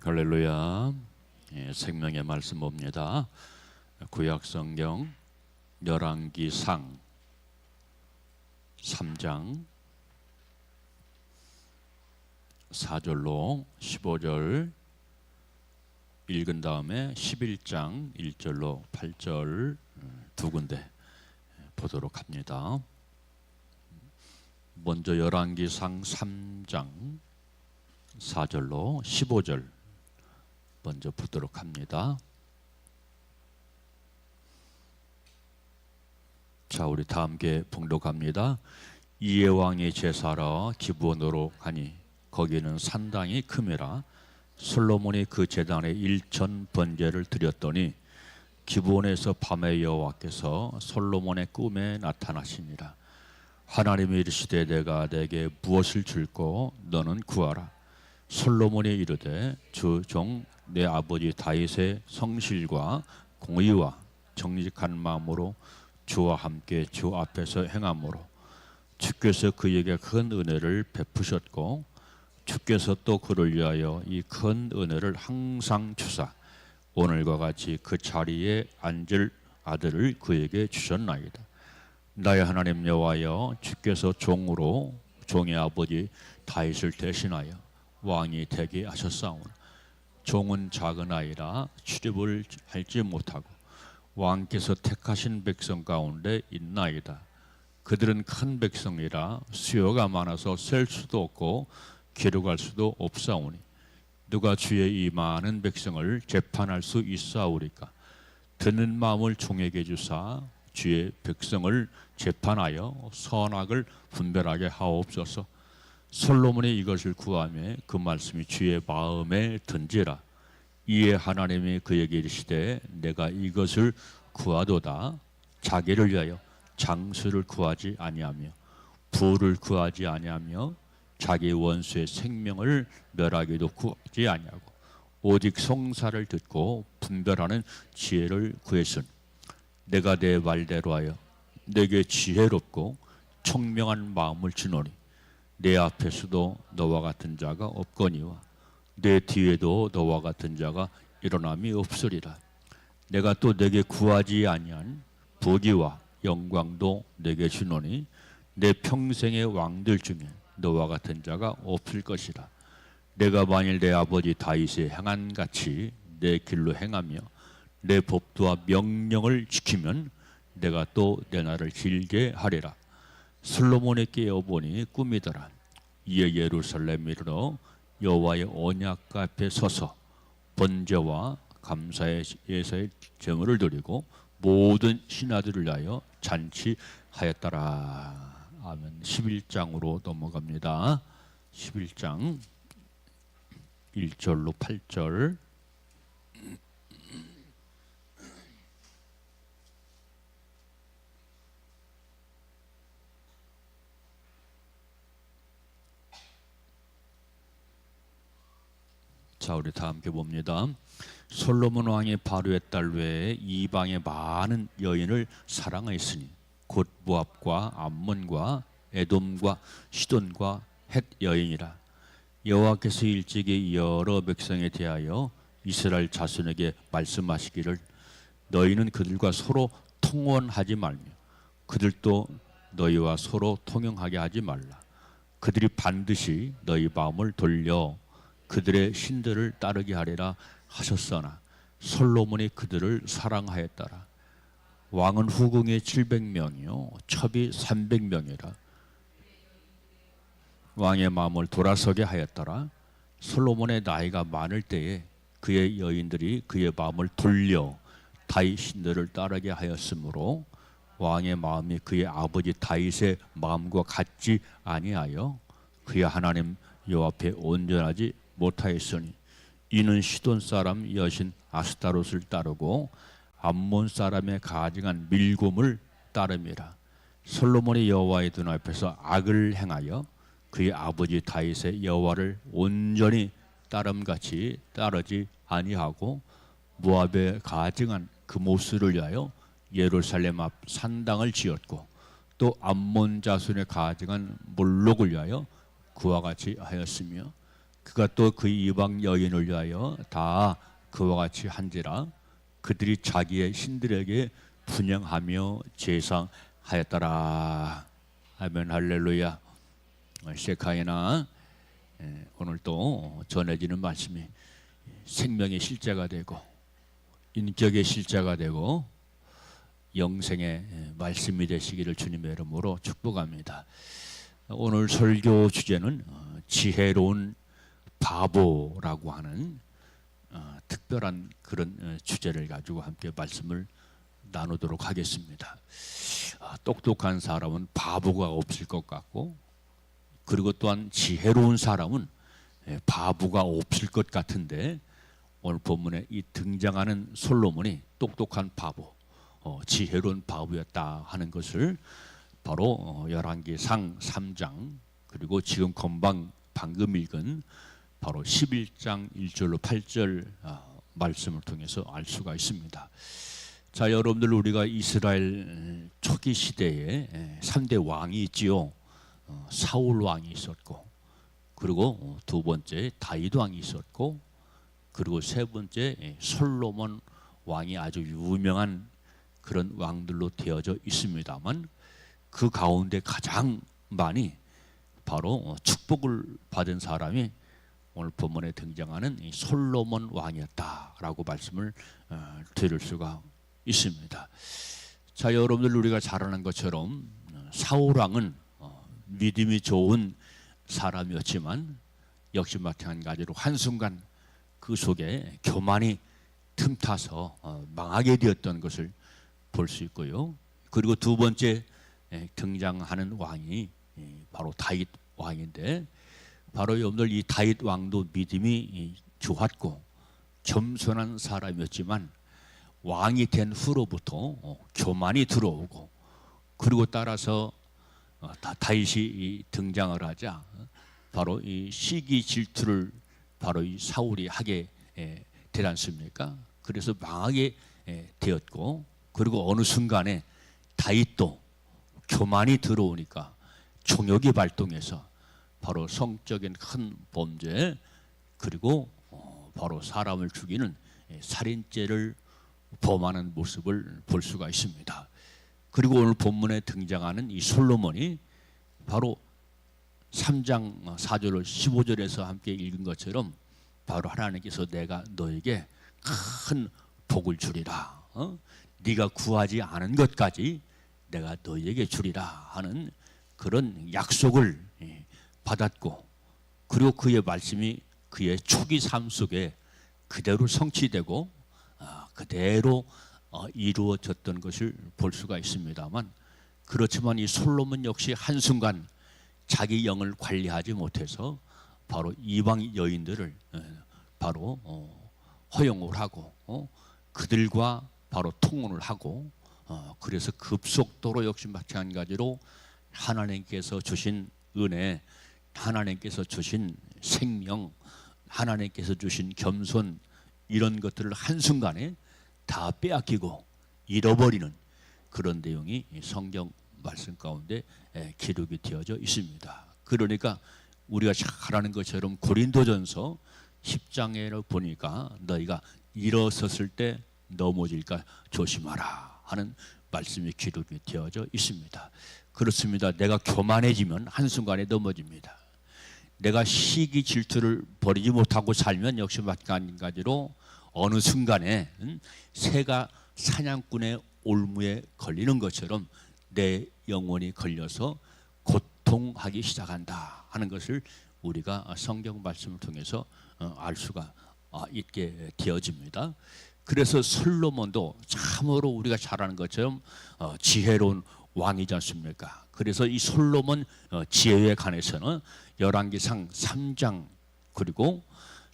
할렐루야. 생명의 말씀 봅니다. 구약성경 열왕기상 3장 4절로 15절 읽은 다음에 11장 1절로 8절 두 군데 보도록 합니다. 먼저 열왕기상 3장 4절로 15절 먼저 보도록 합니다. 자, 우리 다 함께 봉독합니다. 이에 왕이 제사하러 기브온으로 가니 거기는 산당이 크미라. 솔로몬이 그 제단에 1천 번제를 드렸더니 기브온에서 밤에 여호와께서 솔로몬의 꿈에 나타나시니라. 하나님이 이르시되 내가 내게 무엇을 줄고 너는 구하라. 솔로몬이 이르되 주 종 내 아버지 다윗의 성실과 공의와 정직한 마음으로 주와 함께 주 앞에서 행함으로 주께서 그에게 큰 은혜를 베푸셨고 주께서 또 그를 위하여 이 큰 은혜를 항상 주사 오늘과 같이 그 자리에 앉을 아들을 그에게 주셨나이다. 나의 하나님 여호와여, 주께서 종으로 종의 아버지 다윗을 대신하여 왕이 되게 하셨사오나 종은 작은 아이라 출입을 할지 못하고 왕께서 택하신 백성 가운데 있나이다. 그들은 큰 백성이라 수요가 많아서 셀 수도 없고 기록할 수도 없사오니 누가 주의 이 많은 백성을 재판할 수 있사오리까? 듣는 마음을 종에게 주사 주의 백성을 재판하여 선악을 분별하게 하옵소서. 솔로몬이 이것을 구하며 그 말씀이 주의 마음에 든지라. 이에 하나님이 그에게 이르시되 내가 이것을 구하도다. 자기를 위하여 장수를 구하지 아니하며 부를 구하지 아니하며 자기 원수의 생명을 멸하기도 구하지 아니하고 오직 송사를 듣고 분별하는 지혜를 구했으니 내가 내 말대로 하여 내게 지혜롭고 총명한 마음을 주노니 내 앞에서도 너와 같은 자가 없거니와 내 뒤에도 너와 같은 자가 일어남이 없으리라. 내가 또 내게 구하지 아니한 부귀와 영광도 내게 주노니 내 평생의 왕들 중에 너와 같은 자가 없을 것이라. 내가 만일 내 아버지 다윗의 행한 같이 내 길로 행하며 내 법도와 명령을 지키면 내가 또 내 날을 길게 하리라. 솔로몬이 깨어보니 꿈이더라. 이에 예루살렘에 이르러 여호와의 언약궤 앞에 서서 번제와 감사의 예사의 제물을 드리고 모든 신하들을 위하여 잔치하였더라. 아멘. 11장으로 넘어갑니다. 11장 1절로 8절. 자, 우리 다 함께 봅니다. 솔로몬 왕이 바로의 딸 외에 이방의 많은 여인을 사랑하였으니 곧 모압과 암몬과 에돔과 시돈과 헷 여인이라. 여호와께서 일찍이 여러 백성에 대하여 이스라엘 자손에게 말씀하시기를 너희는 그들과 서로 통혼하지 말며 그들도 너희와 서로 통용하게 하지 말라. 그들이 반드시 너희 마음을 돌려 그들의 신들을 따르게 하리라 하셨으나 솔로몬이 그들을 사랑하였더라. 왕은 후궁이 700명이요 첩이 300명이라. 왕의 마음을 돌아서게 하였더라. 솔로몬의 나이가 많을 때에 그의 여인들이 그의 마음을 돌려 다윗 신들을 따르게 하였으므로 왕의 마음이 그의 아버지 다윗의 마음과 같지 아니하여 그의 하나님 여호와 앞에 온전하지 못하였으니 이는 시돈 사람 여신 아스타롯을 따르고 암몬 사람의 가증한 밀곰을 따름이라. 솔로몬이 여호와의 눈앞에서 악을 행하여 그의 아버지 다윗의 여호와를 온전히 따름같이 따르지 아니하고 모압의 가증한 그모스를 위하여 예루살렘 앞 산당을 지었고 또 암몬 자손의 가증한 몰록을 위하여 그와 같이 하였으며 그가 또 그 이방 여인을 위하여 다 그와 같이 한지라 그들이 자기의 신들에게 분향하며 제사하였더라. 아멘 할렐루야. 세카이나 오늘 또 전해지는 말씀이 생명의 실제가 되고 인격의 실제가 되고 영생의 말씀이 되시기를 주님의 이름으로 축복합니다. 오늘 설교 주제는 지혜로운 바보라고 하는 특별한 그런 주제를 가지고 함께 말씀을 나누도록 하겠습니다. 똑똑한 사람은 바보가 없을 것 같고, 그리고 또한 지혜로운 사람은 바보가 없을 것 같은데, 오늘 본문에 이 등장하는 솔로몬이 똑똑한 바보, 지혜로운 바보였다 하는 것을 바로 열왕기상 3장, 그리고 지금 방금 읽은 바로 11장 1절로 8절 말씀을 통해서 알 수가 있습니다. 자, 여러분들, 우리가 이스라엘 초기 시대에 3대 왕이 있지요. 사울 왕이 있었고, 그리고 두 번째 다윗 왕이 있었고, 그리고 세 번째 솔로몬 왕이 아주 유명한 그런 왕들로 되어져 있습니다만, 그 가운데 가장 많이 바로 축복을 받은 사람이 오늘 본문에 등장하는 이 솔로몬 왕이었다라고 말씀을 드릴 수가 있습니다. 자, 여러분들, 우리가 잘 아는 것처럼 사울 왕은 믿음이 좋은 사람이었지만 역시 마찬가지로 한순간 그 속에 교만이 틈타서 망하게 되었던 것을 볼 수 있고요. 그리고 두 번째 등장하는 왕이 바로 다윗 왕인데, 바로 여러분들, 이 다윗 왕도 믿음이 좋았고 겸손한 사람이었지만 왕이 된 후로부터 교만이 들어오고, 그리고 따라서 다윗이 등장을 하자 바로 이 시기 질투를 바로 이 사울이 하게 되지 않습니까? 그래서 망하게 되었고, 그리고 어느 순간에 다윗도 교만이 들어오니까 정욕이 발동해서 바로 성적인 큰 범죄, 그리고 바로 사람을 죽이는 살인죄를 범하는 모습을 볼 수가 있습니다. 그리고 오늘 본문에 등장하는 이 솔로몬이 바로 3장 4절로 15절에서 함께 읽은 것처럼 바로 하나님께서 내가 너에게 큰 복을 주리라, 네가 구하지 않은 것까지 내가 너에게 주리라 하는 그런 약속을 받았고, 그리고 그의 말씀이 그의 초기 삶 속에 그대로 성취되고 그대로 이루어졌던 것을 볼 수가 있습니다만, 그렇지만 이 솔로몬 역시 한순간 자기 영을 관리하지 못해서 바로 이방 여인들을 바로 허용을 하고 그들과 바로 통혼을 하고, 그래서 급속도로 역시 마찬가지로 하나님께서 주신 은혜, 하나님께서 주신 생명, 하나님께서 주신 겸손, 이런 것들을 한순간에 다 빼앗기고 잃어버리는 그런 내용이 성경 말씀 가운데 기록이 되어져 있습니다. 그러니까 우리가 잘 아는 것처럼 고린도전서 10장에 보니까 너희가 일어섰을 때 넘어질까 조심하라 하는 말씀이 기록이 되어져 있습니다. 그렇습니다. 내가 교만해지면 한순간에 넘어집니다. 내가 시기 질투를 버리지 못하고 살면 역시 마찬가지로 어느 순간에 새가 사냥꾼의 올무에 걸리는 것처럼 내 영혼이 걸려서 고통하기 시작한다 하는 것을 우리가 성경 말씀을 통해서 알 수가 있게 되어집니다. 그래서 솔로몬도 참으로 우리가 잘 아는 것처럼 지혜로운 왕이지 않습니까? 그래서 이 솔로몬 지혜에 관해서는 열왕기상 3장 그리고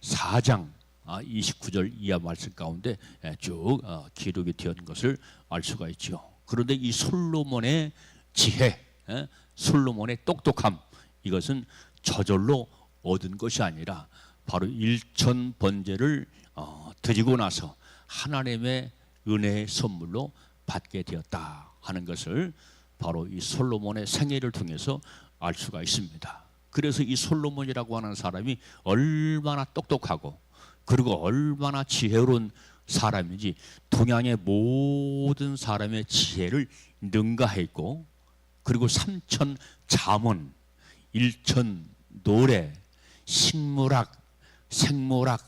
4장 29절 이하 말씀 가운데 쭉 기록이 되어 있는 것을 알 수가 있죠. 그런데 이 솔로몬의 지혜, 솔로몬의 똑똑함, 이것은 저절로 얻은 것이 아니라 바로 일천 번제를 드리고 나서 하나님의 은혜의 선물로 받게 되었다 하는 것을 바로 이 솔로몬의 생애를 통해서 알 수가 있습니다. 그래서 이 솔로몬이라고 하는 사람이 얼마나 똑똑하고 그리고 얼마나 지혜로운 사람인지 동양의 모든 사람의 지혜를 능가했고, 그리고 3천 자문, 1천 노래, 식물학, 생물학,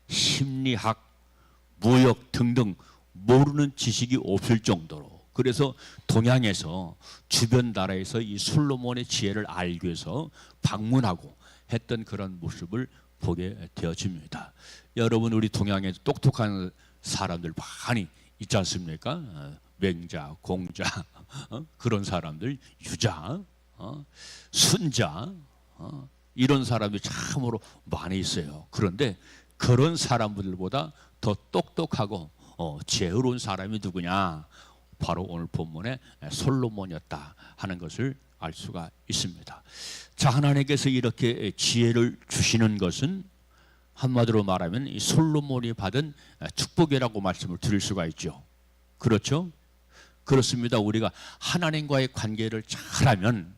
심리학, 무역 등등 모르는 지식이 없을 정도로, 그래서 동양에서 주변 나라에서 이 솔로몬의 지혜를 알기 위해서 방문하고 했던 그런 모습을 보게 되어집니다. 여러분, 우리 동양에 똑똑한 사람들 많이 있지 않습니까? 맹자, 공자, 그런 사람들, 유자, 순자, 이런 사람들이 참으로 많이 있어요. 그런데 그런 사람들보다 더 똑똑하고 지혜로운 사람이 누구냐? 바로 오늘 본문에 솔로몬이었다 하는 것을 알 수가 있습니다. 자, 하나님께서 이렇게 지혜를 주시는 것은 한마디로 말하면 이 솔로몬이 받은 축복이라고 말씀을 드릴 수가 있죠. 그렇죠? 그렇습니다. 우리가 하나님과의 관계를 잘하면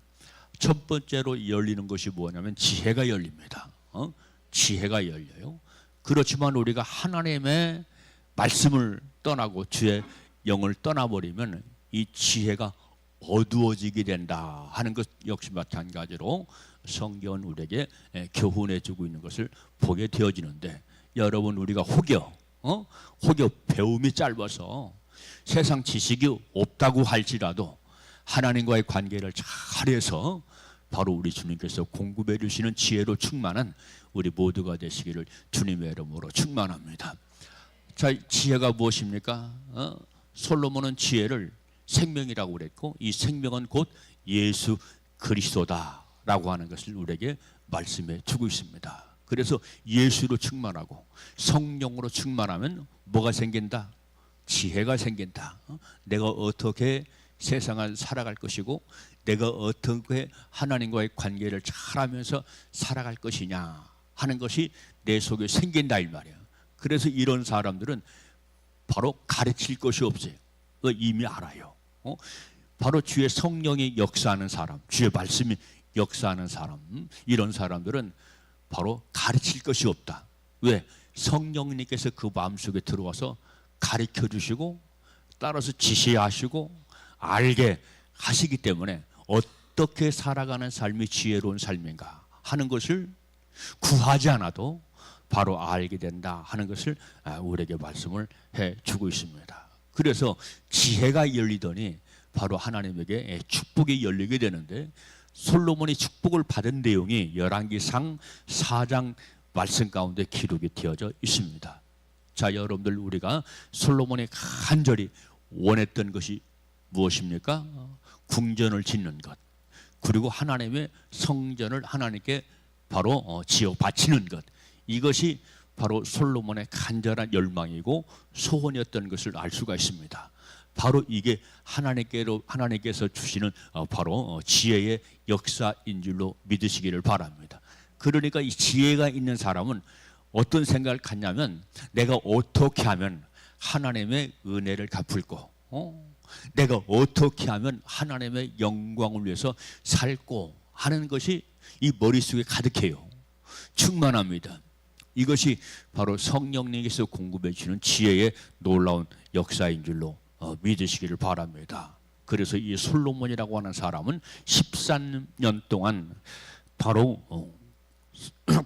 첫 번째로 열리는 것이 뭐냐면 지혜가 열립니다. 지혜가 열려요. 그렇지만 우리가 하나님의 말씀을 떠나고 주의 영을 떠나버리면 이 지혜가 어두워지게 된다 하는 것 역시 마찬가지로 성경은 우리에게 교훈해 주고 있는 것을 보게 되어지는데, 여러분, 우리가 혹여 배움이 짧아서 세상 지식이 없다고 할지라도 하나님과의 관계를 잘해서 바로 우리 주님께서 공급해 주시는 지혜로 충만한 우리 모두가 되시기를 주님의 이름으로 충만합니다. 자, 지혜가 무엇입니까? 솔로몬은 지혜를 생명이라고 그랬고, 이 생명은 곧 예수 그리스도다라고 하는 것을 우리에게 말씀해 주고 있습니다. 그래서 예수로 충만하고 성령으로 충만하면 뭐가 생긴다? 지혜가 생긴다. 내가 어떻게 세상을 살아갈 것이고 내가 어떻게 하나님과의 관계를 잘하면서 살아갈 것이냐 하는 것이 내 속에 생긴다 이 말이에요. 그래서 이런 사람들은 바로 가르칠 것이 없어요. 이미 알아요. 바로 주의 성령이 역사하는 사람, 주의 말씀이 역사하는 사람, 이런 사람들은 바로 가르칠 것이 없다. 왜? 성령님께서 그 마음속에 들어와서 가르쳐 주시고 따라서 지시하시고 알게 하시기 때문에 어떻게 살아가는 삶이 지혜로운 삶인가 하는 것을 구하지 않아도 바로 알게 된다 하는 것을 우리에게 말씀을 해주고 있습니다. 그래서 지혜가 열리더니 바로 하나님에게 축복이 열리게 되는데, 솔로몬이 축복을 받은 내용이 열왕기상 4장 말씀 가운데 기록이 되어져 있습니다. 자, 여러분들, 우리가 솔로몬이 간절히 원했던 것이 무엇입니까? 궁전을 짓는 것, 그리고 하나님의 성전을 하나님께 바로 지어 바치는 것, 이것이 바로 솔로몬의 간절한 열망이고 소원이었던 것을 알 수가 있습니다. 바로 이게 하나님께서 주시는 바로 지혜의 역사인 줄로 믿으시기를 바랍니다. 그러니까 이 지혜가 있는 사람은 어떤 생각을 갖냐면, 내가 어떻게 하면 하나님의 은혜를 갚을고, 내가 어떻게 하면 하나님의 영광을 위해서 살고 하는 것이 이 머릿속에 가득해요. 충만합니다. 이것이 바로 성령님께서 공급해 주시는 지혜의 놀라운 역사인 줄로 믿으시기를 바랍니다. 그래서 이 솔로몬이라고 하는 사람은 13년 동안 바로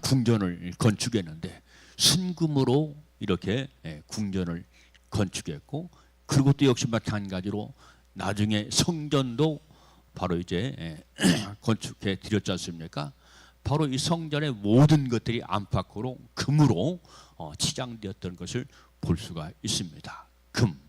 궁전을 건축했는데, 순금으로 이렇게 궁전을 건축했고, 그리고 또 역시 마찬가지로 나중에 성전도 바로 이제 건축해 드렸지 않습니까? 바로 이 성전의 모든 것들이 안팎으로 금으로 치장되었던 것을 볼 수가 있습니다. 금,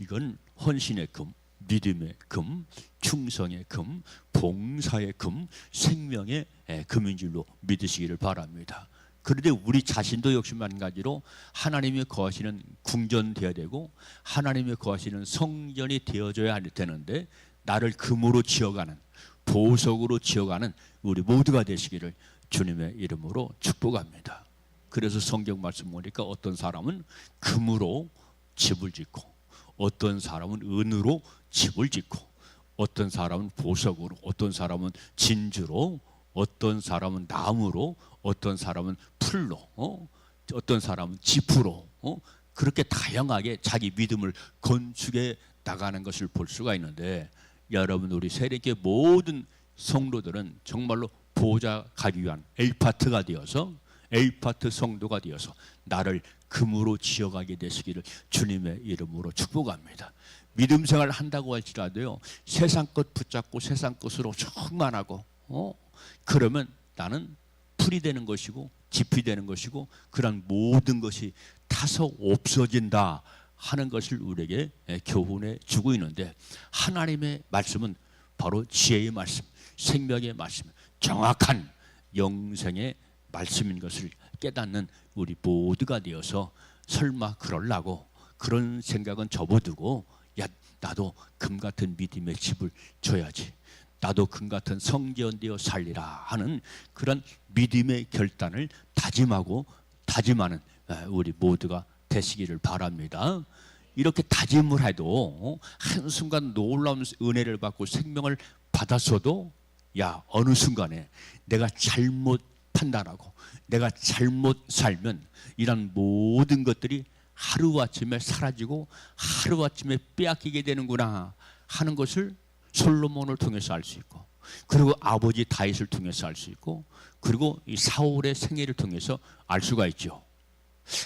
이건 헌신의 금, 믿음의 금, 충성의 금, 봉사의 금, 생명의 금인 줄로 믿으시기를 바랍니다. 그런데 우리 자신도 역시 마찬가지로 하나님이 거하시는 궁전 되어야 되고 하나님이 거하시는 성전이 되어져야 되는데, 나를 금으로 지어가는, 보석으로 지어가는 우리 모두가 되시기를 주님의 이름으로 축복합니다. 그래서 성경 말씀 보니까 어떤 사람은 금으로 집을 짓고, 어떤 사람은 은으로 집을 짓고, 어떤 사람은 보석으로, 어떤 사람은 진주로 어떤 사람은 나무로, 어떤 사람은 풀로, 어떤 사람은 지푸로, 그렇게 다양하게 자기 믿음을 건축해 나가는 것을 볼 수가 있는데, 여러분 우리 세례교회 모든 성도들은 정말로 보좌 가기 위한 A파트가 되어서, A파트 성도가 되어서 나를 금으로 지어가게 되시기를 주님의 이름으로 축복합니다. 믿음 생활 한다고 할지라도요, 세상 것 붙잡고 세상 것으로 충만하고, 그러면 나는 풀이 되는 것이고 짚이 되는 것이고 그런 모든 것이 타서 없어진다 하는 것을 우리에게 교훈해 주고 있는데, 하나님의 말씀은 바로 지혜의 말씀, 생명의 말씀, 정확한 영생의 말씀인 것을 깨닫는 우리 모두가 되어서, 설마 그럴라고 그런 생각은 접어두고, 야 나도 금 같은 믿음의 집을 줘야지, 나도 금 같은 성전 되어 살리라 하는 그런 믿음의 결단을 다짐하는 우리 모두가 되시기를 바랍니다. 이렇게 다짐을 해도 한순간 놀라운 은혜를 받고 생명을 받았어도, 야 어느 순간에 내가 잘못 판단하고 내가 잘못 살면 이런 모든 것들이 하루아침에 사라지고 하루아침에 빼앗기게 되는구나 하는 것을 솔로몬을 통해서 알 수 있고, 그리고 아버지 다윗을 통해서 알 수 있고, 그리고 이 사울의 생애를 통해서 알 수가 있죠.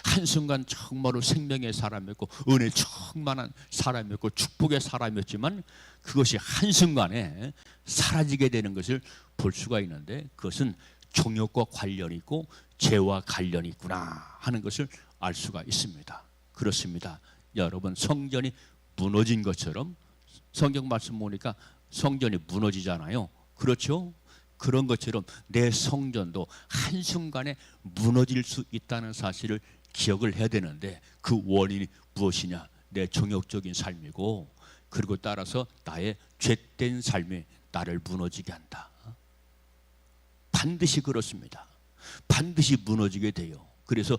한순간 정말로 생명의 사람이었고 은혜 충만한 사람이었고 축복의 사람이었지만, 그것이 한순간에 사라지게 되는 것을 볼 수가 있는데, 그것은 종욕과 관련이 있고 죄와 관련이 있구나 하는 것을 알 수가 있습니다. 그렇습니다. 여러분, 성전이 무너진 것처럼, 성경 말씀 보니까 성전이 무너지잖아요. 그렇죠? 그런 것처럼 내 성전도 한순간에 무너질 수 있다는 사실을 기억을 해야 되는데, 그 원인이 무엇이냐? 내 정욕적인 삶이고, 그리고 따라서 나의 죄된 삶이 나를 무너지게 한다. 반드시 그렇습니다. 반드시 무너지게 돼요. 그래서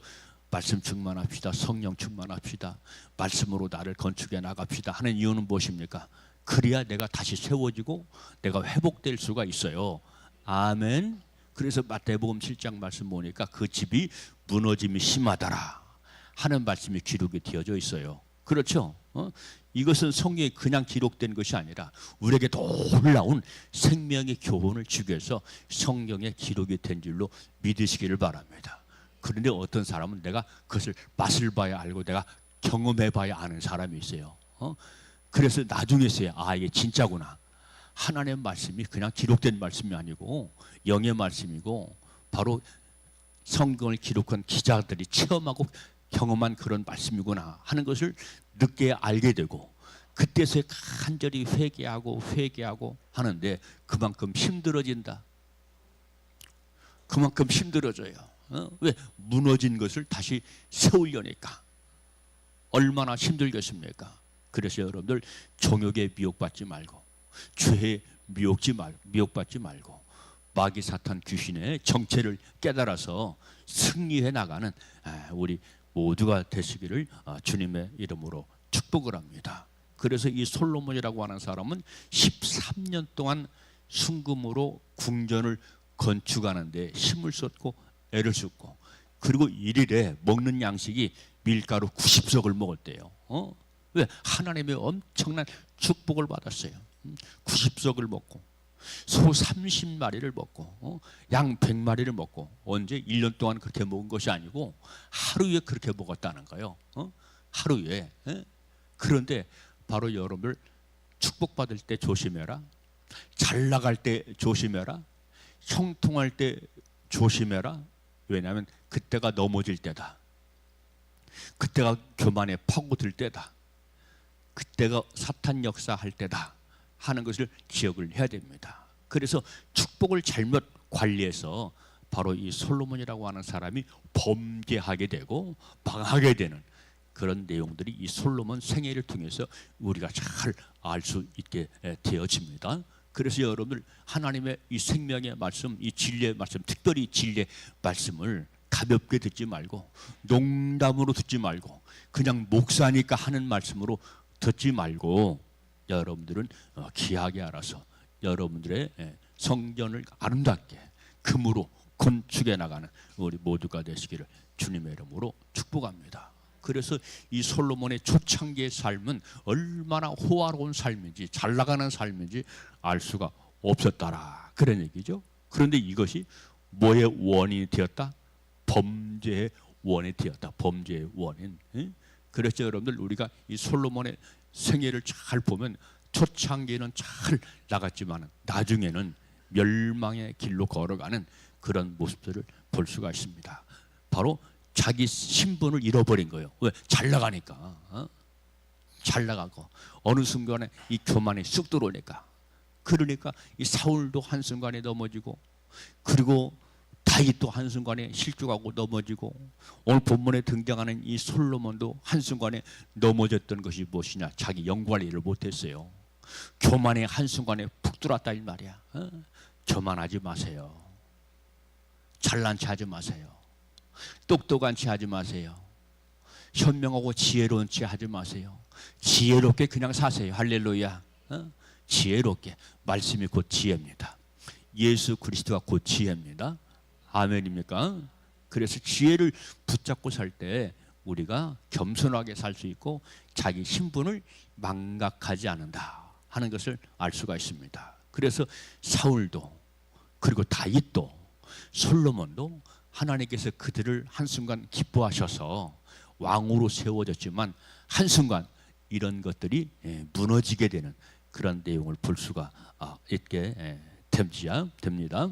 말씀 충만합시다. 성령 충만합시다. 말씀으로 나를 건축해 나갑시다 하는 이유는 무엇입니까? 그래야 내가 다시 세워지고 내가 회복될 수가 있어요. 아멘. 그래서 마태복음 7장 말씀 보니까 그 집이 무너짐이 심하더라 하는 말씀이 기록이 되어져 있어요. 그렇죠? 이것은 성경에 그냥 기록된 것이 아니라 우리에게 놀라운 생명의 교훈을 주기 위해서 성경에 기록이 된 줄로 믿으시기를 바랍니다. 그런데 어떤 사람은 내가 그것을 맛을 봐야 알고 내가 경험해 봐야 아는 사람이 있어요. 그래서 나중에서야 아 이게 진짜구나. 하나님의 말씀이 그냥 기록된 말씀이 아니고 영의 말씀이고, 바로 성경을 기록한 기자들이 체험하고 경험한 그런 말씀이구나 하는 것을 늦게 알게 되고, 그때서야 간절히 회개하고 하는데 그만큼 힘들어진다. 그만큼 힘들어져요. 왜? 무너진 것을 다시 세우려니까. 얼마나 힘들겠습니까? 그래서 여러분들 정욕에 미혹받지 말고, 죄에 미혹받지 말고, 마귀 사탄 귀신의 정체를 깨달아서 승리해 나가는 우리 모두가 되시기를 주님의 이름으로 축복을 합니다. 그래서 이 솔로몬이라고 하는 사람은 13년 동안 순금으로 궁전을 건축하는데 힘을 쏟고 애를 쏟고, 그리고 일일에 먹는 양식이 밀가루 90석을 먹었대요. 왜? 하나님의 엄청난 축복을 받았어요. 90석을 먹고 소 30마리를 먹고 양 100마리를 먹고, 언제 1년 동안 그렇게 먹은 것이 아니고 하루에 그렇게 먹었다는 거예요. 하루에. 그런데 바로 여러분들 축복받을 때 조심해라, 잘 나갈 때 조심해라, 형통할 때 조심해라. 왜냐하면 그때가 넘어질 때다. 그때가 교만에 파고들 때다. 그때가 사탄 역사할 때다 하는 것을 기억을 해야 됩니다. 그래서 축복을 잘못 관리해서 바로 이 솔로몬이라고 하는 사람이 범죄하게 되고 망하게 되는 그런 내용들이 이 솔로몬 생애를 통해서 우리가 잘 알 수 있게 되어집니다. 그래서 여러분들 하나님의 이 생명의 말씀, 이 진리의 말씀, 특별히 진리의 말씀을 가볍게 듣지 말고, 농담으로 듣지 말고, 그냥 목사니까 하는 말씀으로 듣지 말고, 여러분들은 귀하게 알아서 여러분들의 성전을 아름답게, 금으로 건축해 나가는 우리 모두가 되시기를 주님의 이름으로 축복합니다. 그래서 이 솔로몬의 초창기의 삶은 얼마나 호화로운 삶인지 잘 나가는 삶인지 알 수가 없었다라 그런 얘기죠. 그런데 이것이 뭐의 원인이 되었다? 범죄의 원인이 되었다. 범죄의 원인. 그래서 여러분들 우리가 이 솔로몬의 생애를 잘 보면 초창기에는 잘 나갔지만 나중에는 멸망의 길로 걸어가는 그런 모습들을 볼 수가 있습니다. 바로 자기 신분을 잃어버린 거예요. 왜? 잘 나가니까. 잘 나가고 어느 순간에 이 교만이 쑥 들어오니까. 그러니까 이 사울도 한순간에 넘어지고, 그리고 다윗도 한순간에 실족하고 넘어지고, 오늘 본문에 등장하는 이 솔로몬도 한순간에 넘어졌던 것이 무엇이냐? 자기 영관리를 못했어요. 교만에 한순간에 푹 들어왔다 이 말이야. 교만하지 마세요. 잘난 체 하지 마세요. 똑똑한 체 하지 마세요. 현명하고 지혜로운 체 하지 마세요. 지혜롭게 그냥 사세요. 할렐루야. 지혜롭게. 말씀이 곧 지혜입니다. 예수 그리스도가 곧 지혜입니다. 아멘입니까? 그래서 지혜를 붙잡고 살 때 우리가 겸손하게 살 수 있고 자기 신분을 망각하지 않는다 하는 것을 알 수가 있습니다. 그래서 사울도, 그리고 다윗도, 솔로몬도 하나님께서 그들을 한순간 기뻐하셔서 왕으로 세워졌지만 한순간 이런 것들이 무너지게 되는 그런 내용을 볼 수가 있게 됩니다.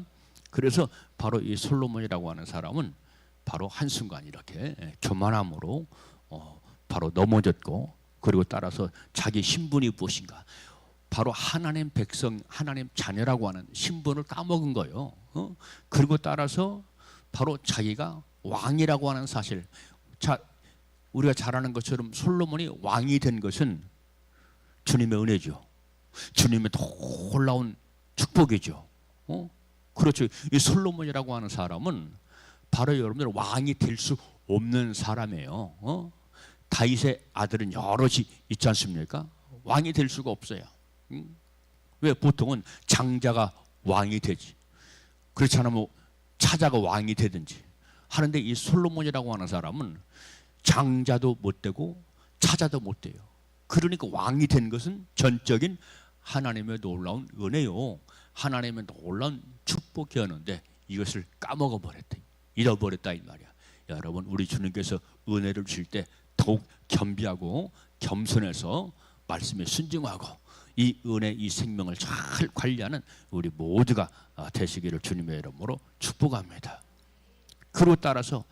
그래서 바로 이 솔로몬이라고 하는 사람은 바로 한순간 이렇게 교만함으로 바로 넘어졌고, 그리고 따라서 자기 신분이 무엇인가, 바로 하나님 백성, 하나님 자녀라고 하는 신분을 까먹은 거예요. 그리고 따라서 바로 자기가 왕이라고 하는 사실. 자, 우리가 잘 아는 것처럼 솔로몬이 왕이 된 것은 주님의 은혜죠. 주님의 놀라운 축복이죠. 그렇죠. 이 솔로몬이라고 하는 사람은 바로 여러분들 왕이 될 수 없는 사람이에요. 다윗의 아들은 여럿이 있지 않습니까? 왕이 될 수가 없어요. 왜? 보통은 장자가 왕이 되지. 그렇지 않으면 차자가 왕이 되든지 하는데, 이 솔로몬이라고 하는 사람은 장자도 못 되고 차자도 못 돼요. 그러니까 왕이 된 것은 전적인 하나님의 놀라운 은혜요, 하나님의 놀라운 축복이었는데 이것을 까먹어 버렸다, 잃어버렸다 이 말이야. 여러분, 우리 주님께서 은혜를 주실 때 더욱 겸비하고 겸손해서 말씀에 순종하고 이 은혜, 이 생명을 잘 관리하는 우리 모두가 되시기를 주님의 이름으로 축복합니다. 그로 따라서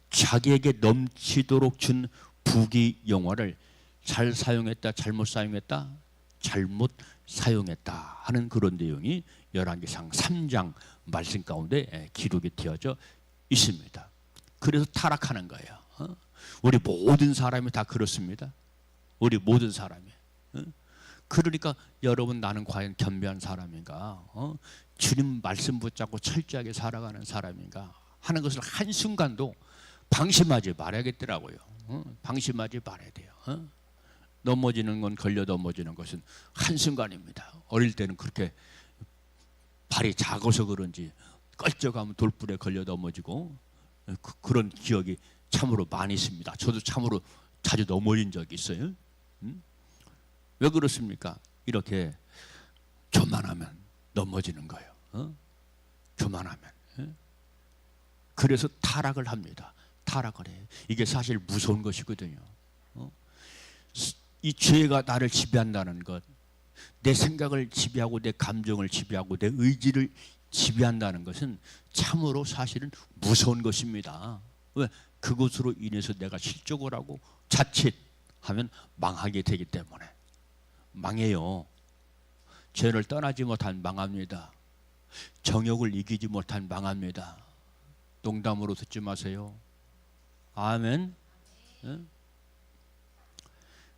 자기에게 넘치도록 준 부귀 영화를 잘 사용했다, 잘못 사용했다, 잘못 사용했다 하는 그런 내용이 열왕기상 3장 말씀 가운데 기록이 되어져 있습니다. 그래서 타락하는 거예요. 우리 모든 사람이 다 그렇습니다. 우리 모든 사람이. 그러니까 여러분, 나는 과연 겸비한 사람인가? 주님 말씀 붙잡고 철저하게 살아가는 사람인가 하는 것을 한순간도 방심하지 말아야겠더라고요. 방심하지 말아야 돼요. 넘어지는 건, 걸려 넘어지는 것은 한순간입니다. 어릴 때는 그렇게 발이 작아서 그런지 껄쩍하면 돌불에 걸려 넘어지고 그런 기억이 참으로 많이 있습니다. 저도 참으로 자주 넘어진 적이 있어요. 왜 그렇습니까? 이렇게 교만하면 넘어지는 거예요. 교만하면. 그래서 타락을 합니다. 타락을 해요. 이게 사실 무서운 것이거든요. 이 죄가 나를 지배한다는 것, 내 생각을 지배하고 내 감정을 지배하고 내 의지를 지배한다는 것은 참으로 사실은 무서운 것입니다. 왜? 그것으로 인해서 내가 실족을 하고 자칫하면 망하게 되기 때문에. 망해요. 죄를 떠나지 못한 망합니다. 정욕을 이기지 못한 망합니다. 농담으로 듣지 마세요. 아멘.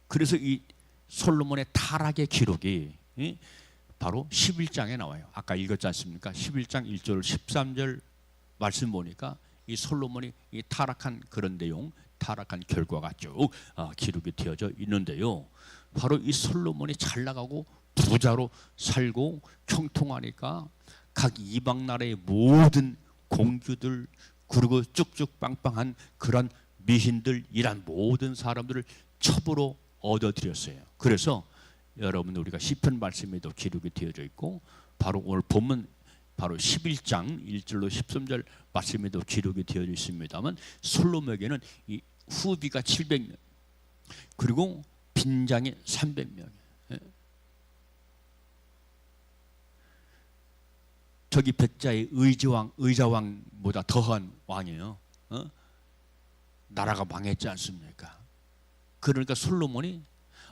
그래서 이 솔로몬의 타락의 기록이 바로 11장에 나와요. 아까 읽었지 않습니까? 11장 1절 13절 말씀 보니까 이 솔로몬이 이 타락한 그런 내용, 타락한 결과가 쭉 기록이 되어져 있는데요. 바로 이 솔로몬이 잘 나가고 부자로 살고 형통하니까 각 이방 나라의 모든 공주들 그리고 쭉쭉 빵빵한 그런 미신들 이란 모든 사람들을 첩으로 얻어들였어요. 그래서 여러분 우리가 시편 말씀에도 기록이 되어져 있고 바로 오늘 본문 바로 11장 1절로 13절 말씀에도 기록이 되어져 있습니다만 솔로몬에게는 이 후비가 700명 그리고 빈장이 300명. 저기 백자의 의자왕보다 더한 왕이에요. 나라가 망했지 않습니까? 그러니까 솔로몬이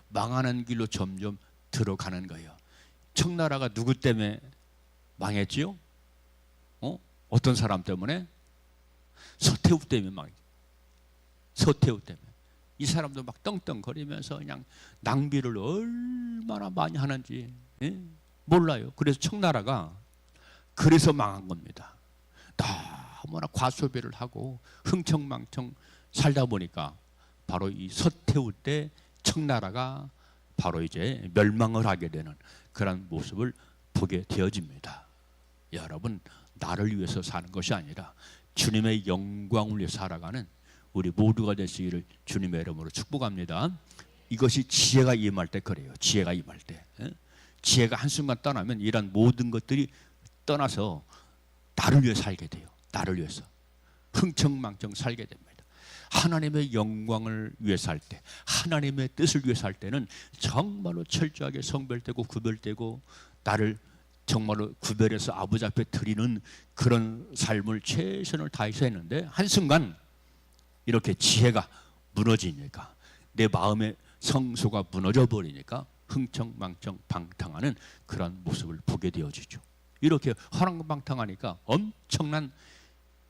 망하는 길로 점점 들어가는 거예요. 청나라가 누구 때문에 망했지요? 어떤 사람 때문에? 서태후 때문에 망했죠. 서태후 때문에. 이 사람도 막 떵떵거리면서 그냥 낭비를 얼마나 많이 하는지 몰라요. 그래서 청나라가 그래서 망한 겁니다. 너무나 과소비를 하고 흥청망청 살다 보니까 바로 이 서태후 때 청나라가 바로 이제 멸망을 하게 되는 그런 모습을 보게 되어집니다. 여러분, 나를 위해서 사는 것이 아니라 주님의 영광을 위해 살아가는 우리 모두가 되시기를 주님의 이름으로 축복합니다. 이것이 지혜가 임할 때 그래요. 지혜가 임할 때. 지혜가 한순간 떠나면 이런 모든 것들이 떠나서 나를 위해 살게 돼요. 나를 위해서. 흥청망청 살게 됩니다. 하나님의 영광을 위해 살 때, 하나님의 뜻을 위해 살 때는 정말로 철저하게 성별되고 구별되고 나를 정말로 구별해서 아버지 앞에 드리는 그런 삶을 최선을 다해서 했는데 한순간 이렇게 지혜가 무너지니까 내 마음의 성소가 무너져 버리니까 흥청망청 방탕하는 그런 모습을 보게 되어지죠. 이렇게 허랑방탕하니까 엄청난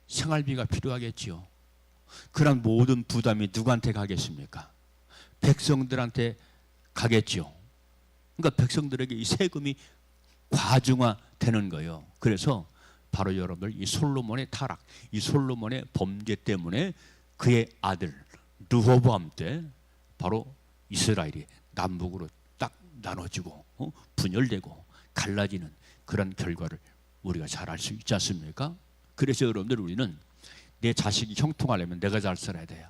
생활비가 필요하겠지요. 그런 모든 부담이 누구한테 가겠습니까? 백성들한테 가겠지요. 그러니까 백성들에게 이 세금이 과중화되는 거예요. 그래서 바로 여러분들 이 솔로몬의 타락, 이 솔로몬의 범죄 때문에 그의 아들 르호보암 때 바로 이스라엘이 남북으로 딱 나눠지고 분열되고 갈라지는 그런 결과를 우리가 잘 알 수 있지 않습니까? 그래서 여러분들 우리는 내 자식이 형통하려면 내가 잘 살아야 돼요.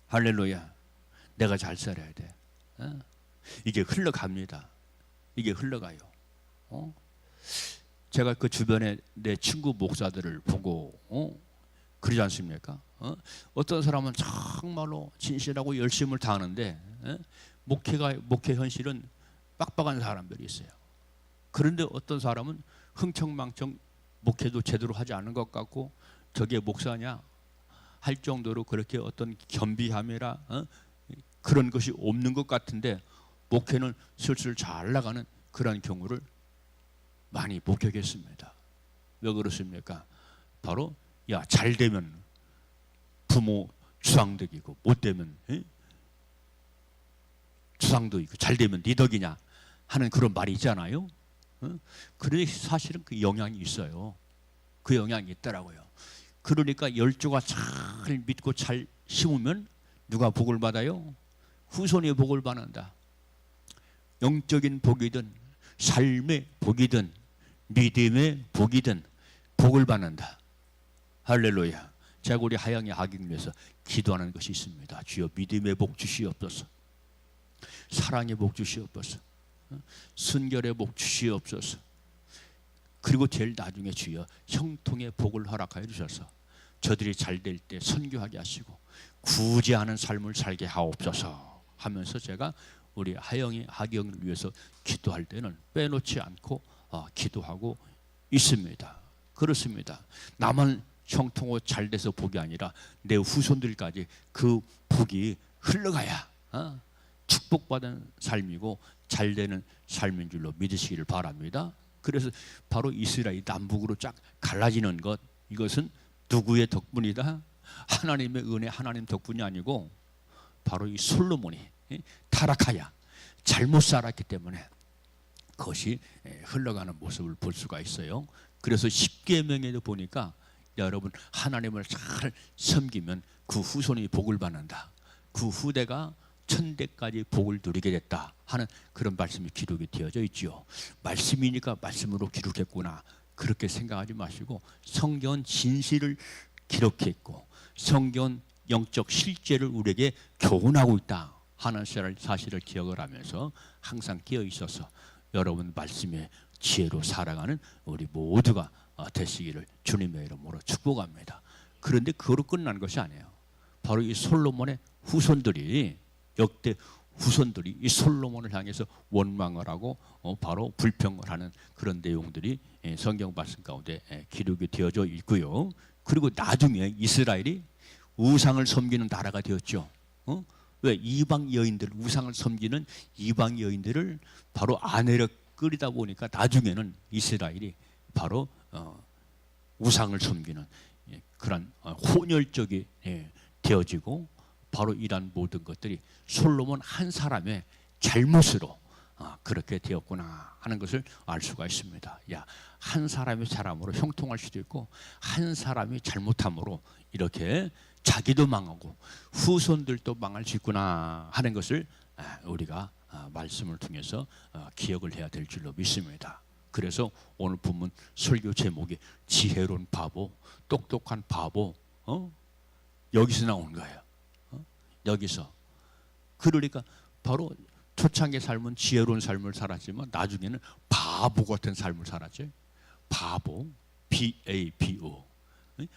할렐루야. 내가 잘 살아야 돼. 이게 흘러갑니다. 이게 흘러가요. 제가 그 주변에 내 친구 목사들을 보고 그러지 않습니까? 어떤 사람은 정말로 진실하고 열심을 다하는데 목회 현실은 빡빡한 사람들이 있어요. 그런데 어떤 사람은 흥청망청 목회도 제대로 하지 않은 것 같고 저게 목사냐 할 정도로 그렇게 어떤 겸비함이라 그런 것이 없는 것 같은데 목회는 슬슬 잘 나가는 그런 경우를 많이 목격했습니다. 왜 그렇습니까? 바로 잘 되면 부모 주상덕이고 못 되면 주상덕이고 잘 되면 네 덕이냐 하는 그런 말이 있잖아요. 그런데 사실은 그 영향이 있어요. 그 영향이 있더라고요. 그러니까 열조가 잘 믿고 잘 심으면 누가 복을 받아요? 후손이 복을 받는다. 영적인 복이든 삶의 복이든 믿음의 복이든 복을 받는다. 할렐루야. 제가 우리 하영이 하기를 위해서 기도하는 것이 있습니다. 주여 믿음의 복 주시옵소서. 사랑의 복 주시옵소서. 순결의 복 주시옵소서. 그리고 제일 나중에 주여 형통의 복을 허락하여 주셔서 저들이 잘 될 때 선교하게 하시고 구제하는 삶을 살게 하옵소서 하면서 제가 우리 하영이 하경을 위해서 기도할 때는 빼놓지 않고 기도하고 있습니다. 그렇습니다. 나만 형통하고 잘 돼서 복이 아니라 내 후손들까지 그 복이 흘러가야 축복받은 삶이고 잘 되는 삶인 줄로 믿으시기를 바랍니다. 그래서 바로 이스라엘이 남북으로 쫙 갈라지는 것, 이것은 누구의 덕분이다? 하나님의 은혜, 하나님 덕분이 아니고 바로 이 솔로몬이 타락하여 잘못 살았기 때문에 그것이 흘러가는 모습을 볼 수가 있어요. 그래서 십계명에도 보니까 여러분 하나님을 잘 섬기면 그 후손이 복을 받는다. 그 후대가 천대까지 복을 누리게 됐다 하는 그런 말씀이 기록이 되어져 있지요. 말씀이니까 말씀으로 기록했구나 그렇게 생각하지 마시고 성경은 진실을 기록했고 성경은 영적 실제를 우리에게 교훈하고 있다 하는 사실을 기억을 하면서 항상 깨어 있어서 여러분 말씀의 지혜로 살아가는 우리 모두가 되시기를 주님의 이름으로 축복합니다. 그런데 그거로 끝난 것이 아니에요. 바로 이 솔로몬의 후손들이 역대 후손들이 이 솔로몬을 향해서 원망을 하고 바로 불평을 하는 그런 내용들이 성경 말씀 가운데 기록이 되어져 있고요. 그리고 나중에 이스라엘이 우상을 섬기는 나라가 되었죠. 왜? 이방 여인들, 우상을 섬기는 이방 여인들을 바로 아내를 끌이다 보니까 나중에는 이스라엘이 바로 우상을 섬기는 그런 혼혈족이 되어지고 바로 이러한 모든 것들이 솔로몬 한 사람의 잘못으로 그렇게 되었구나 하는 것을 알 수가 있습니다. 야, 한 사람의 잘함으로 형통할 수도 있고 한 사람이 잘못함으로 이렇게 자기도 망하고 후손들도 망할 수 있구나 하는 것을 우리가 말씀을 통해서 기억을 해야 될 줄로 믿습니다. 그래서 오늘 본문 설교 제목이 지혜로운 바보, 똑똑한 바보, 여기서 나온 거예요. 여기서. 그러니까 바로 초창기 삶은 지혜로운 삶을 살았지만 나중에는 바보 같은 삶을 살았죠. 바보, B-A-B-O,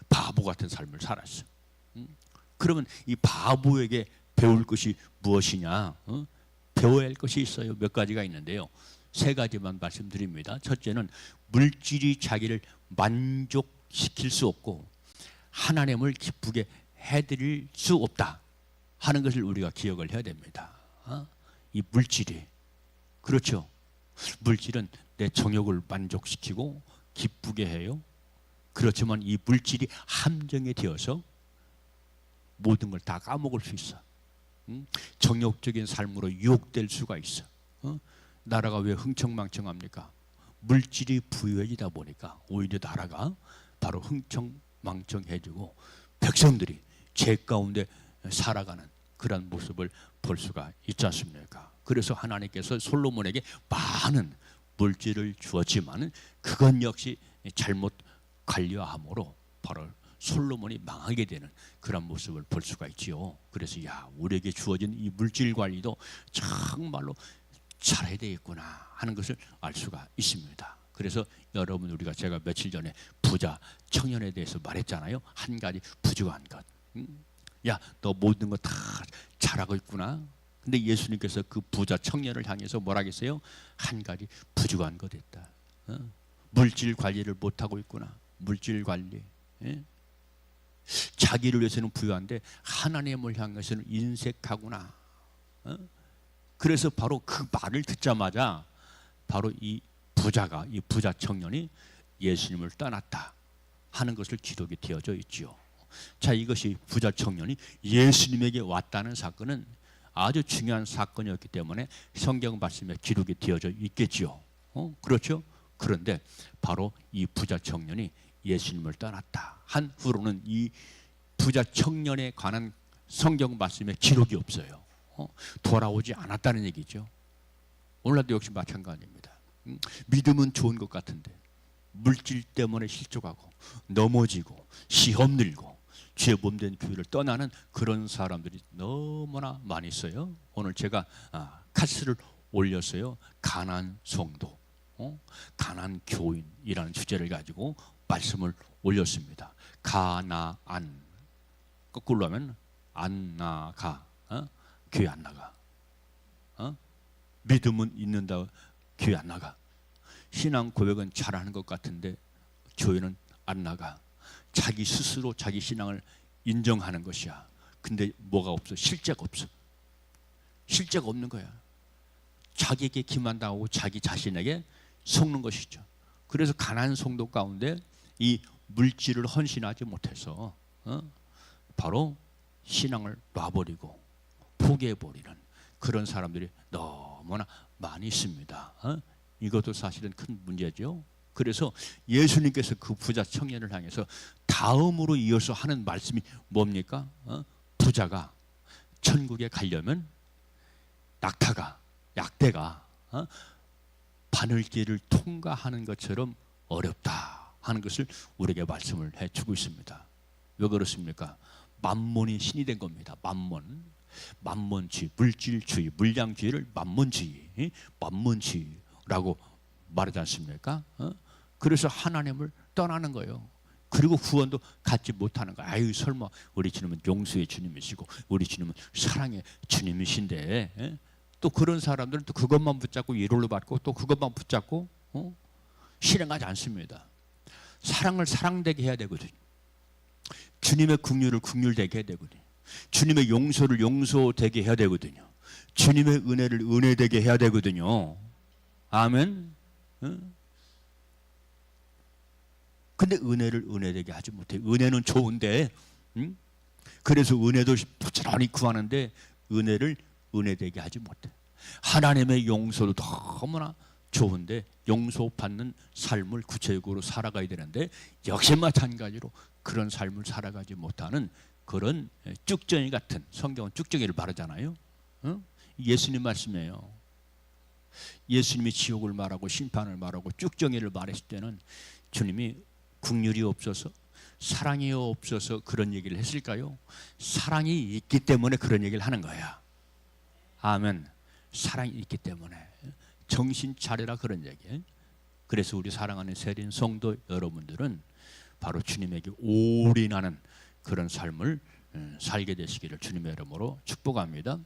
바보 같은 삶을 살았어. 그러면 이 바보에게 배울 것이 무엇이냐? 배워야 할 것이 있어요. 몇 가지가 있는데요. 세 가지만 말씀드립니다. 첫째는 물질이 자기를 만족시킬 수 없고 하나님을 기쁘게 해드릴 수 없다 하는 것을 우리가 기억을 해야 됩니다. 이 물질이 그렇죠. 물질은 내 정욕을 만족시키고 기쁘게 해요. 그렇지만 이 물질이 함정에 되어서 모든 걸 다 까먹을 수 있어. 정욕적인 삶으로 유혹될 수가 있어. 나라가 왜 흥청망청합니까? 물질이 부유해지다 보니까 오히려 나라가 바로 흥청망청해지고 백성들이 죄 가운데 살아가는 그런 모습을 볼 수가 있지 않습니까? 그래서 하나님께서 솔로몬에게 많은 물질을 주었지만 그건 역시 잘못 관리함으로 바로 솔로몬이 망하게 되는 그런 모습을 볼 수가 있지요. 그래서 야, 우리에게 주어진 이 물질 관리도 정말로 잘해야 되겠구나 하는 것을 알 수가 있습니다. 그래서 여러분 우리가 제가 며칠 전에 부자 청년에 대해서 말했잖아요. 한 가지 부족한 것. 야, 너 모든 거 다 잘하고 있구나. 근데 예수님께서 그 부자 청년을 향해서 뭐라 했어요? 한 가지 부족한 것 있다. 물질 관리를 못하고 있구나. 물질 관리. 자기를 위해서는 부유한데 하나님을 향해서는 인색하구나. 그래서 바로 그 말을 듣자마자 바로 이 부자가, 이 부자 청년이 예수님을 떠났다 하는 것을 기록이 되어져 있지요. 자, 이것이 부자 청년이 예수님에게 왔다는 사건은 아주 중요한 사건이었기 때문에 성경 말씀에 기록이 되어져 있겠지요. 그렇죠? 그런데 바로 이 부자 청년이 예수님을 떠났다 한 후로는 이 부자 청년에 관한 성경 말씀에 기록이 없어요. 돌아오지 않았다는 얘기죠. 오늘도 역시 마찬가지입니다. 믿음은 좋은 것 같은데 물질 때문에 실족하고 넘어지고 시험 들고 죄 몸된 교회를 떠나는 그런 사람들이 너무나 많이 있어요. 오늘 제가 카스를 올렸어요. 가난 성도, 가난 교인이라는 주제를 가지고 말씀을 올렸습니다. 가나안 거꾸로 하면 안 나가, 교회 안 나가. 믿음은 있는다, 교회 안 나가. 신앙 고백은 잘하는 것 같은데 교회는 안 나가. 자기 스스로 자기 신앙을 인정하는 것이야. 근데 뭐가 없어? 실제가 없어. 실제가 없는 거야. 자기에게 기만당하고 자기 자신에게 속는 것이죠. 그래서 가난한 성도 가운데 이 물질을 헌신하지 못해서 바로 신앙을 놔버리고 포기해버리는 그런 사람들이 너무나 많이 있습니다. 이것도 사실은 큰 문제죠. 그래서 예수님께서 그 부자 청년을 향해서 다음으로 이어서 하는 말씀이 뭡니까? 부자가 천국에 가려면 낙타가, 약대가 바늘길을 통과하는 것처럼 어렵다 하는 것을 우리에게 말씀을 해주고 있습니다. 왜 그렇습니까? 만몬이 신이 된 겁니다. 만몬주의, 물질주의, 물량주의를 만몬주의라고 말하지 않습니까? 그래서 하나님을 떠나는 거예요. 그리고 구원도 갖지 못하는 거예요. 아유, 설마 우리 주님은 용서의 주님이시고 우리 주님은 사랑의 주님이신데, 또 그런 사람들은 또 그것만 붙잡고 위로를 받고 또 그것만 붙잡고 실행하지 않습니다. 사랑을 사랑되게 해야 되거든요. 주님의 긍휼을 긍휼되게 해야 되거든요. 주님의 용서를 용서되게 해야 되거든요. 주님의 은혜를 은혜되게 해야 되거든요. 아멘. 근데 은혜를 은혜되게 하지 못해. 은혜는 좋은데, 그래서 은혜도 부지런히 구하는데 은혜를 은혜되게 하지 못해. 하나님의 용서도 너무나 좋은데 용서받는 삶을 구체적으로 살아가야 되는데, 역시 마찬가지로 그런 삶을 살아가지 못하는 그런 쭉정이 같은, 성경은 쭉정이를 말하잖아요. 예수님 말씀이에요. 예수님이 지옥을 말하고 심판을 말하고 쭉정이를 말했을 때는 주님이 긍휼이 없어서, 사랑이 없어서 그런 얘기를 했을까요? 사랑이 있기 때문에 그런 얘기를 하는 거야. 아멘. 사랑이 있기 때문에 정신 차려라, 그런 얘기. 그래서 우리 사랑하는 세린 성도 여러분들은 바로 주님에게 올인하는 그런 삶을 살게 되시기를 주님의 이름으로 축복합니다.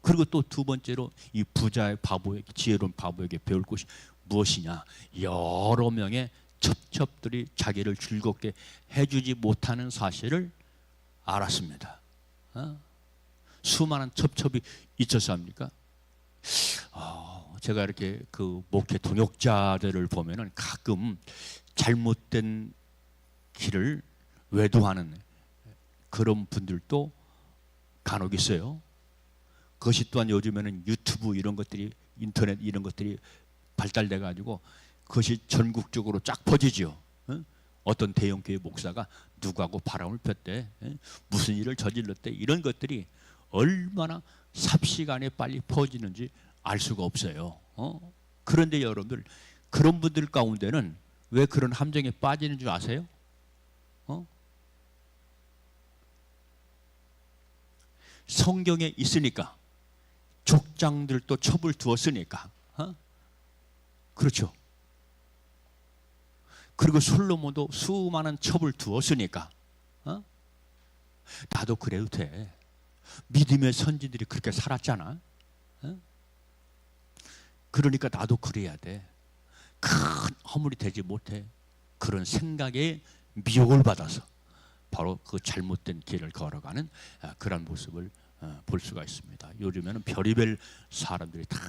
그리고 또 두 번째로 이 부자의 바보에게, 지혜로운 바보에게 배울 것이 무엇이냐? 여러 명의 첩첩들이 자기를 즐겁게 해주지 못하는 사실을 알았습니다. 수많은 첩첩이 있었습니까? 제가 이렇게 그 목회 동역자들을 보면은 가끔 잘못된 길을 외도하는 그런 분들도 간혹 있어요. 그것이 또한 요즘에는 유튜브 이런 것들이, 인터넷 이런 것들이 발달돼 가지고 그것이 전국적으로 쫙 퍼지죠. 어떤 대형교회 목사가 누구하고 바람을 폈대, 무슨 일을 저질렀대, 이런 것들이 얼마나 삽시간에 빨리 퍼지는지 알 수가 없어요. 그런데 여러분들, 그런 분들 가운데는 왜 그런 함정에 빠지는 줄 아세요? 성경에 있으니까, 족장들도 첩을 두었으니까. 그렇죠. 그리고 솔로몬도 수많은 첩을 두었으니까. 나도 그래도 돼. 믿음의 선지들이 그렇게 살았잖아. 그러니까 나도 그래야 돼. 큰 허물이 되지 못해. 그런 생각에 미혹을 받아서 바로 그 잘못된 길을 걸어가는 그런 모습을 볼 수가 있습니다. 요즘에는 별의별 사람들이 다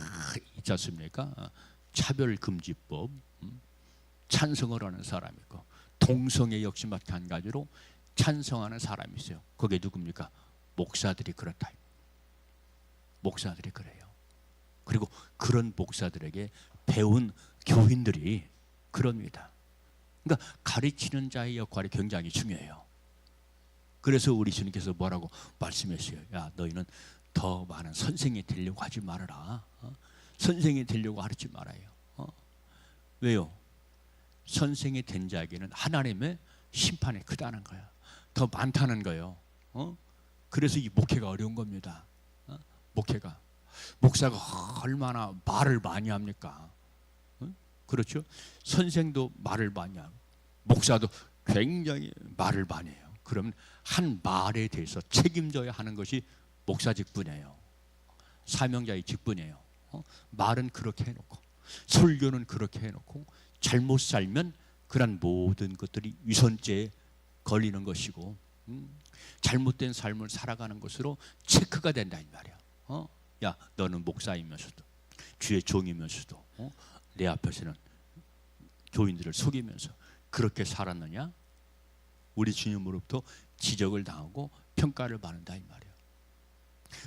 있지 않습니까? 차별금지법, 찬성을 하는 사람이 있고, 동성애 역시 마찬가지로 찬성하는 사람이 있어요. 그게 누굽니까? 목사들이 그렇다. 목사들이 그래요. 그리고 그런 목사들에게 배운 교인들이 그럽니다. 그러니까 가르치는 자의 역할이 굉장히 중요해요. 그래서 우리 주님께서 뭐라고 말씀하셨어요? 야, 너희는 더 많은 선생이 되려고 하지 말아라. 선생이 되려고 하지 말아요. 왜요? 선생이 된 자에게는 하나님의 심판이 크다는 거야. 더 많다는 거예요. 그래서 이 목회가 어려운 겁니다. 목회가. 목사가 얼마나 말을 많이 합니까? 그렇죠? 선생도 말을 많이 하고, 목사도 굉장히 말을 많이 해요. 그러면 한 말에 대해서 책임져야 하는 것이 목사 직분이에요. 사명자의 직분이에요. 말은 그렇게 해놓고, 설교는 그렇게 해놓고, 잘못 살면 그런 모든 것들이 위선죄에 걸리는 것이고, 잘못된 삶을 살아가는 것으로 체크가 된다 이 말이야. 야, 너는 목사이면서도, 주의 종이면서도 내 앞에서는 교인들을 속이면서 그렇게 살았느냐? 우리 주님으로부터 지적을 당하고 평가를 받는다 이 말이야.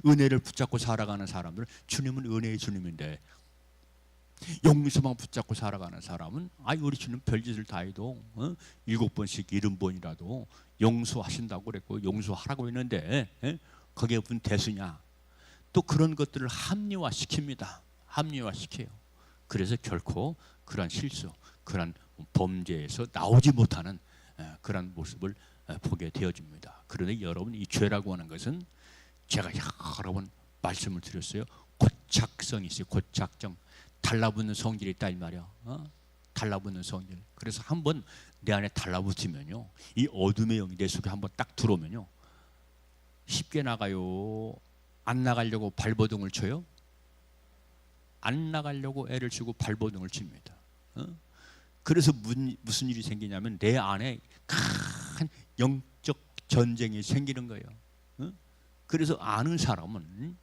은혜를 붙잡고 살아가는 사람들은, 주님은 은혜의 주님인데 용서만 붙잡고 살아가는 사람은, 우리 주님 별짓을 다 해도 7번씩 70번이라도 용서하신다고 그랬고 용서하라고 했는데 거기에 무슨 대수냐? 또 그런 것들을 합리화시킵니다. 합리화시켜요. 그래서 결코 그런 실수, 그런 범죄에서 나오지 못하는 그런 모습을 보게 되어집니다. 그런데 여러분, 이 죄라고 하는 것은 제가 여러 번 말씀을 드렸어요. 고착성이 있어요. 고착성. 달라붙는 성질이 있다 이 말이야. 달라붙는 성질. 그래서 한번 내 안에 달라붙으면요, 이 어둠의 영이 내 속에 한번 딱 들어오면요, 쉽게 나가요? 안 나가려고 발버둥을 쳐요? 안 나가려고 애를 쓰고 발버둥을 칩니다. 그래서 무슨 일이 생기냐면 내 안에 큰 영적 전쟁이 생기는 거예요. 그래서 아는 사람은,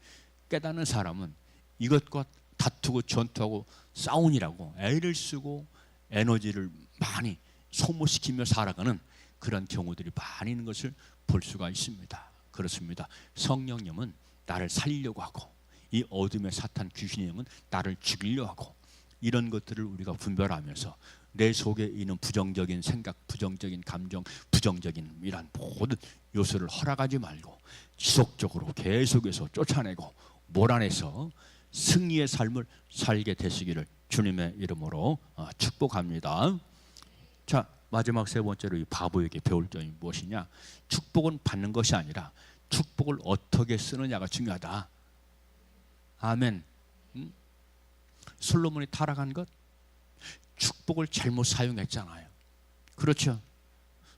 깨닫는 사람은 이것과 다투고 전투하고 싸우니라고 애를 쓰고 에너지를 많이 소모시키며 살아가는 그런 경우들이 많이 있는 것을 볼 수가 있습니다. 그렇습니다. 성령님은 나를 살리려고 하고, 이 어둠의 사탄 귀신의 영은 나를 죽이려고 하고, 이런 것들을 우리가 분별하면서 내 속에 있는 부정적인 생각, 부정적인 감정, 부정적인 이런 모든 요소를 허락하지 말고 지속적으로 계속해서 쫓아내고 몰아내서 승리의 삶을 살게 되시기를 주님의 이름으로 축복합니다. 자, 마지막 세 번째로 이 바보에게 배울 점이 무엇이냐? 축복은 받는 것이 아니라 축복을 어떻게 쓰느냐가 중요하다. 아멘. 솔로몬이 타락한 것, 축복을 잘못 사용했잖아요. 그렇죠?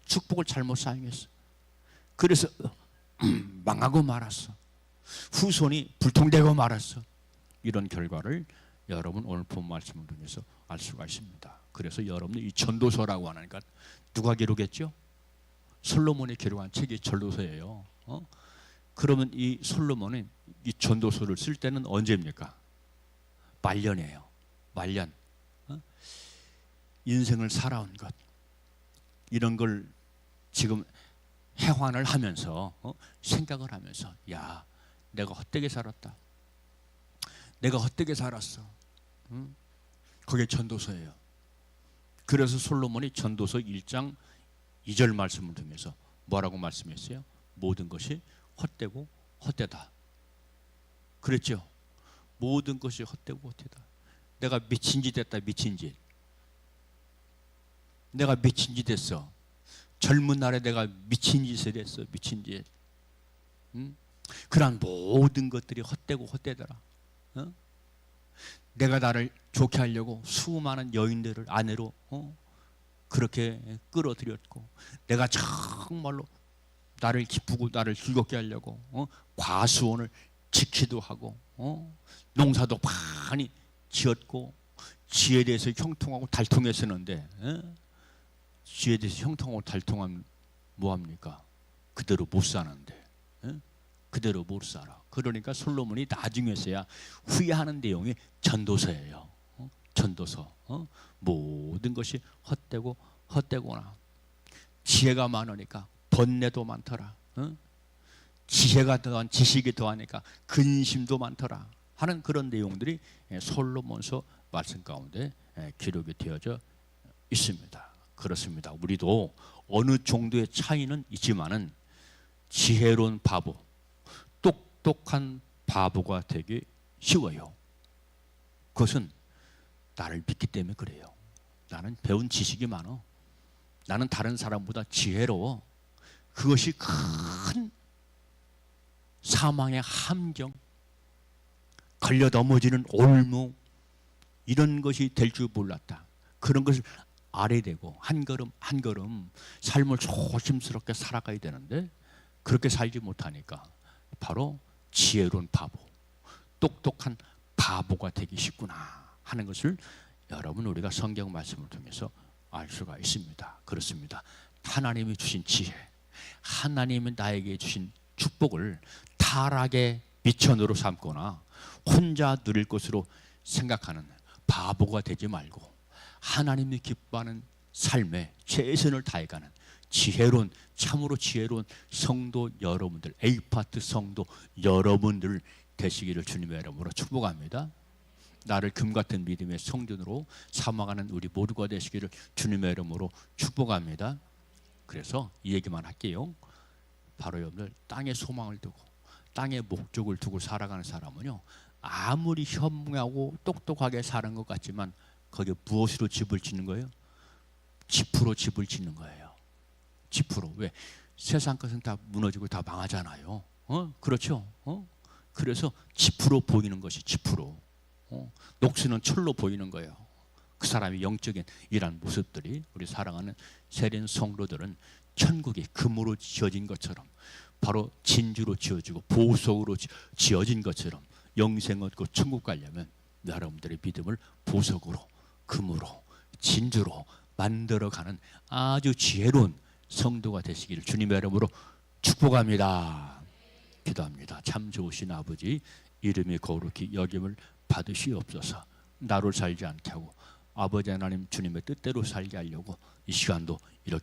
축복을 잘못 사용했어. 그래서 망하고 말았어. 후손이 불통되고 말았어. 이런 결과를 여러분 오늘 본 말씀을 통해서 알 수가 있습니다. 그래서 여러분들 이 전도서라고 하는 것 누가 기록했죠? 솔로몬이 기록한 책이 전도서예요. 그러면 이 솔로몬은 이 전도서를 쓸 때는 언제입니까? 말년이에요. 말년. 인생을 살아온 것, 이런 걸 지금 해환을 하면서 생각을 하면서, 야, 내가 헛되게 살았다. 내가 헛되게 살았어. 그게 전도서예요. 그래서 솔로몬이 전도서 1장 2절 말씀을 통해서 뭐라고 말씀했어요? 모든 것이 헛되고 헛되다. 그랬죠? 모든 것이 헛되고 헛되다. 내가 미친 짓 했다. 미친 짓. 내가 미친 짓 했어. 젊은 날에 내가 미친 짓을 했어. 미친 짓. 그러한 모든 것들이 헛되고 헛되더라. 내가 나를 좋게 하려고 수많은 여인들을 아내로 그렇게 끌어들였고, 내가 정말로 나를 기쁘고 나를 즐겁게 하려고 과수원을 지키도 하고 농사도 많이 지었고, 지에 대해서 형통하고 달통했었는데, 지에 대해서 형통하고 달통하면 뭐합니까? 그대로 못 사는데, 그대로 못 살아. 그러니까 솔로몬이 나중에서야 후회하는 내용이 전도서예요. 전도서. 모든 것이 헛되고 헛되구나. 지혜가 많으니까 번뇌도 많더라. 지혜가 더한 지식이 더하니까 근심도 많더라 하는 그런 내용들이 솔로몬서 말씀 가운데 기록이 되어져 있습니다. 그렇습니다. 우리도 어느 정도의 차이는 있지만은 지혜로운 바보, 똑똑한 바보가 되기 쉬워요. 그것은 나를 믿기 때문에 그래요. 나는 배운 지식이 많아. 나는 다른 사람보다 지혜로워. 그것이 큰 사망의 함정, 걸려 넘어지는 올무, 이런 것이 될 줄 몰랐다. 그런 것을 알아야 되고 한 걸음 한 걸음 삶을 조심스럽게 살아가야 되는데, 그렇게 살지 못하니까 바로 지혜로운 바보, 똑똑한 바보가 되기 쉽구나 하는 것을 여러분 우리가 성경 말씀을 통해서 알 수가 있습니다. 그렇습니다. 하나님이 주신 지혜, 하나님이 나에게 주신 축복을 타락의 미천으로 삼거나 혼자 누릴 것으로 생각하는 바보가 되지 말고, 하나님이 기뻐하는 삶에 최선을 다해가는 지혜로운, 참으로 지혜로운 성도 여러분들, 에이파트 성도 여러분들 되시기를 주님의 이름으로 축복합니다. 나를 금같은 믿음의 성전으로 삼아가는 우리 모두가 되시기를 주님의 이름으로 축복합니다. 그래서 이 얘기만 할게요. 바로 여러분들 땅에 소망을 두고 땅에 목적을 두고 살아가는 사람은요, 아무리 현명하고 똑똑하게 사는 것 같지만 거기에 무엇으로 집을 짓는 거예요? 지푸로 집을 짓는 거예요. 지푸로. 왜? 세상 것은 다 무너지고 다 망하잖아요. 그렇죠? 그래서 지푸로 보이는 것이 지푸로. 녹수는 철로 보이는 거예요. 그 사람의 영적인 이런 모습들이, 우리 사랑하는 세련 성도들은 천국이 금으로 지어진 것처럼, 바로 진주로 지어지고 보석으로 지어진 것처럼 영생 얻고 천국 가려면 여러분들의 믿음을 보석으로, 금으로, 진주로 만들어가는 아주 지혜로운 성도가 되시기를 주님의 이름으로 축복합니다. 기도합니다. 참 좋으신 아버지, 이름이 거룩히 여김을 받으시옵소서. 나로 살지 않게 하고 아버지 하나님 주님의 뜻대로 살게 하려고 이 시간도 이렇게